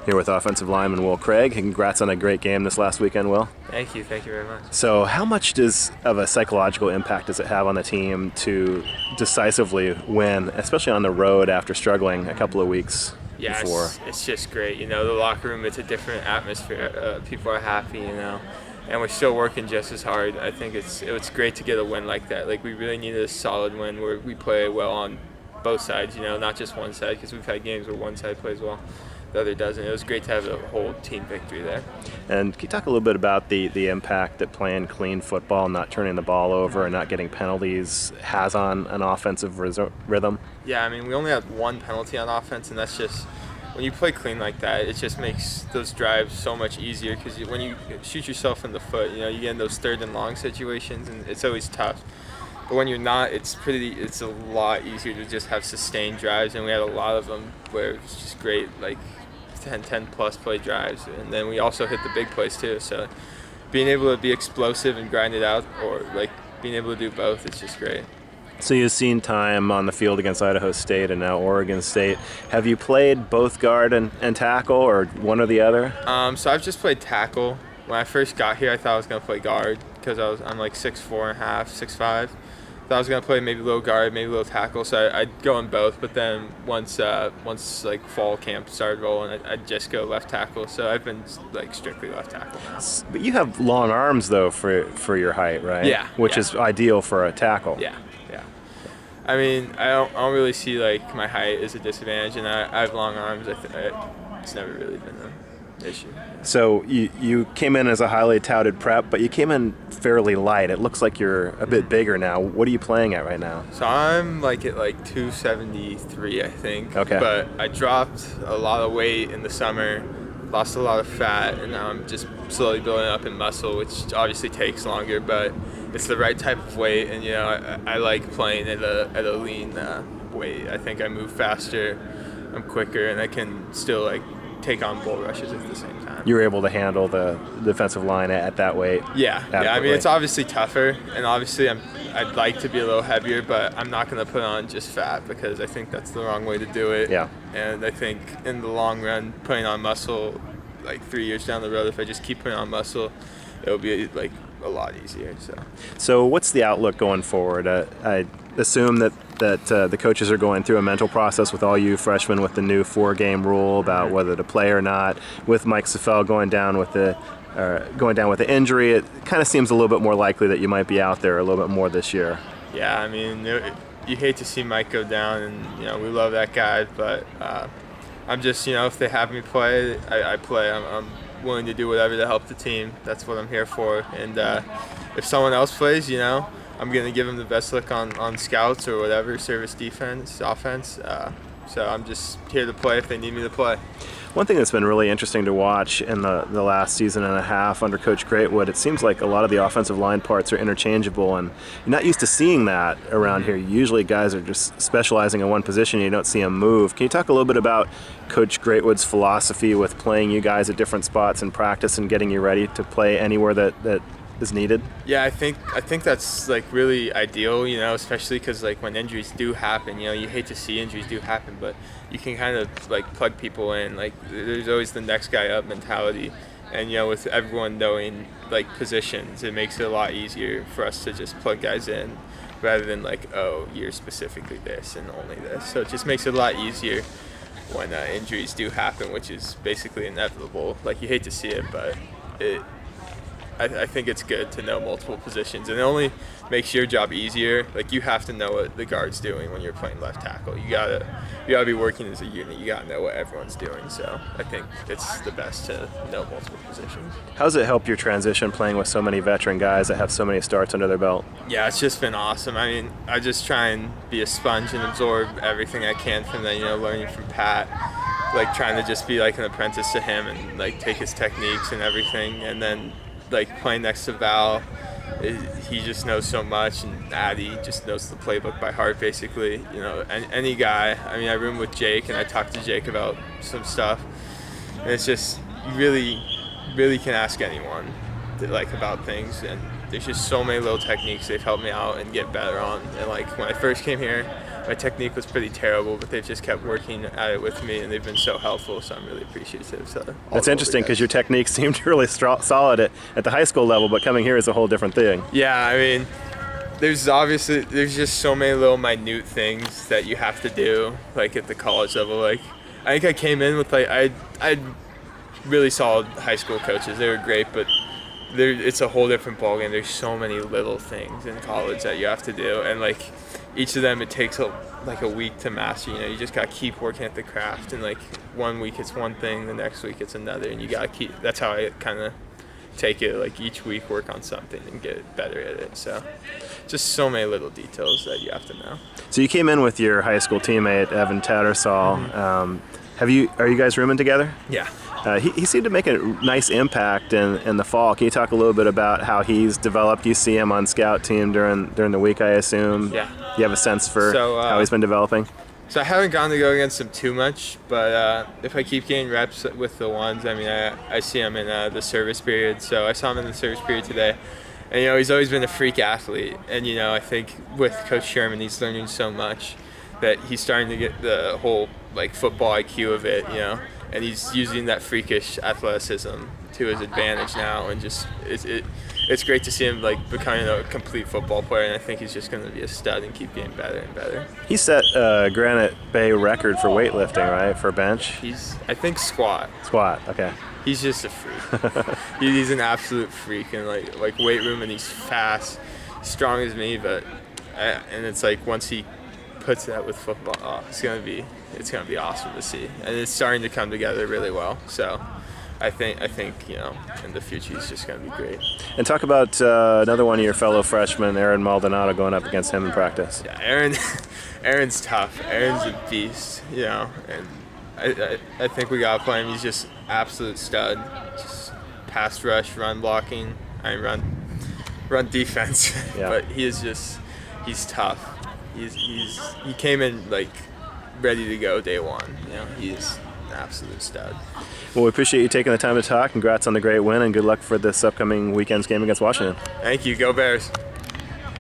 here with offensive lineman Will Craig. Congrats on a great game this last weekend, Will. Thank you very much. So how much of a psychological impact does it have on the team to decisively win, especially on the road after struggling a couple of weeks before? It's just great. You know, the locker room, it's a different atmosphere. People are happy, you know, and we're still working just as hard. I think it's great to get a win like that. Like, we really needed a solid win where we play well on both sides, you know, not just one side, because we've had games where one side plays well, the other doesn't. It was great to have a whole team victory there. And can you talk a little bit about the impact that playing clean football, not turning the ball over and not getting penalties has on an offensive rhythm? Yeah, I mean, we only had one penalty on offense, and that's just, when you play clean like that, it just makes those drives so much easier, because when you shoot yourself in the foot, you know, you get in those 3rd and long situations, and it's always tough. But when you're not, it's a lot easier to just have sustained drives, and we had a lot of them where it was just great, like 10 plus play drives, and then we also hit the big plays too. So being able to be explosive and grind it out, or like being able to do both, it's just great. So you've seen time on the field against Idaho State and now Oregon State. Have you played both guard and tackle, or one or the other? So I've just played tackle. When I first got here, I thought I was going to play guard because I'm like 6'4.5", 6'5". I was gonna play maybe a little guard, maybe a little tackle, so I'd go in both. But then once like fall camp started rolling, I'd just go left tackle. So I've been like strictly left tackle now. But you have long arms though for your height, right? Yeah. Which is ideal for a tackle. Yeah. I mean, I don't really see like my height as a disadvantage, and I have long arms. It's never really been an issue. So you came in as a highly touted prep, but you came in fairly light. It looks like you're a bit bigger now. What are you playing at right now? So I'm like at like 273, I think. Okay. But I dropped a lot of weight in the summer, lost a lot of fat, and now I'm just slowly building up in muscle, which obviously takes longer, but it's the right type of weight. And you know, I like playing at a lean weight. I think I move faster, I'm quicker, and I can still like take on bull rushes at the same time. You were able to handle the defensive line at that weight? Yeah. I mean, it's obviously tougher, and obviously I'd like to be a little heavier, but I'm not going to put on just fat, because I think that's the wrong way to do it. Yeah. And I think in the long run, putting on muscle, like 3 years down the road, if I just keep putting on muscle, it'll be like a lot easier. So what's the outlook going forward? I assume that the coaches are going through a mental process with all you freshmen with the new 4-game rule about whether to play or not. With Mike Safell going down with the injury, it kind of seems a little bit more likely that you might be out there a little bit more this year. Yeah, I mean, you hate to see Mike go down, and you know, we love that guy, but I'm just, you know, if they have me play, I play. I'm willing to do whatever to help the team. That's what I'm here for. And if someone else plays, you know, I'm going to give them the best look on scouts or whatever, service, defense, offense. So I'm just here to play if they need me to play. One thing that's been really interesting to watch in the last season and a half under Coach Greatwood, it seems like a lot of the offensive line parts are interchangeable, and you're not used to seeing that around here. Usually guys are just specializing in one position and you don't see them move. Can you talk a little bit about Coach Greatwood's philosophy with playing you guys at different spots in practice and getting you ready to play anywhere that is needed? Yeah, I think that's like really ideal, you know, especially because like when injuries do happen, you know, you hate to see injuries do happen, but you can kind of like plug people in. Like, there's always the next guy up mentality, and you know, with everyone knowing like positions, it makes it a lot easier for us to just plug guys in rather than like, oh, you're specifically this and only this. So it just makes it a lot easier when injuries do happen, which is basically inevitable. Like, you hate to see it, but I think it's good to know multiple positions, and it only makes your job easier. Like, you have to know what the guard's doing when you're playing left tackle. You gotta be working as a unit. You gotta know what everyone's doing. So I think it's the best to know multiple positions. How does it help your transition playing with so many veteran guys that have so many starts under their belt? Yeah, it's just been awesome. I mean, I just try and be a sponge and absorb everything I can from that. You know, learning from Pat, like trying to just be like an apprentice to him and like take his techniques and everything, and then like playing next to Val, he just knows so much, and Addy just knows the playbook by heart, basically. You know, any guy. I mean, I room with Jake, and I talked to Jake about some stuff, and it's just, you really can ask anyone like about things, and there's just so many little techniques they've helped me out and get better on. And like when I first came here, my technique was pretty terrible, but they've just kept working at it with me, and they've been so helpful. So I'm really appreciative. So that's interesting because your technique seemed really solid at the high school level, but coming here is a whole different thing. Yeah, I mean, there's just so many little minute things that you have to do, like at the college level. Like I think I came in with I really solid high school coaches. They were great, but it's a whole different ballgame. There's so many little things in college that you have to do, and like each of them, it takes a week to master. You just gotta keep working at the craft, and like one week it's one thing, the next week it's another, and you gotta keep. That's how I kind of take it. Like each week, work on something and get better at it. So just so many little details that you have to know. So you came in with your high school teammate Evan Tattersall. Mm-hmm. Are you guys rooming together? Yeah. He seemed to make a nice impact in the fall. Can you talk a little bit about how he's developed? You see him on scout team during the week, I assume. Yeah. You have a sense for how he's been developing? So I haven't gotten to go against him too much, but if I keep getting reps with the ones, I mean, I see him in the service period. So I saw him in the service period today. And, he's always been a freak athlete. And, I think with Coach Sherman, he's learning so much that he's starting to get the whole, football IQ of it, And he's using that freakish athleticism to his advantage now. And just, it's great to see him, becoming a complete football player. And I think he's just going to be a stud and keep getting better and better. He set a Granite Bay record for weightlifting, right, for bench? I think squat. Squat, okay. He's just a freak. He's an absolute freak, and like weight room, and he's fast, strong as me. But and it's once he puts that with football, it's gonna be awesome to see, and it's starting to come together really well. So I think in the future he's just gonna be great. And talk about another one of your fellow freshmen, Aaron Maldonado, going up against him in practice. Yeah, Aaron's tough. Aaron's a beast, and I think we got to play him. He's just absolute stud. Just pass rush, run blocking, run defense. Yeah. But he's tough. He came in ready to go day one. He's an absolute stud. Well, we appreciate you taking the time to talk. Congrats on the great win, and good luck for this upcoming weekend's game against Washington. Thank you. Go Bears.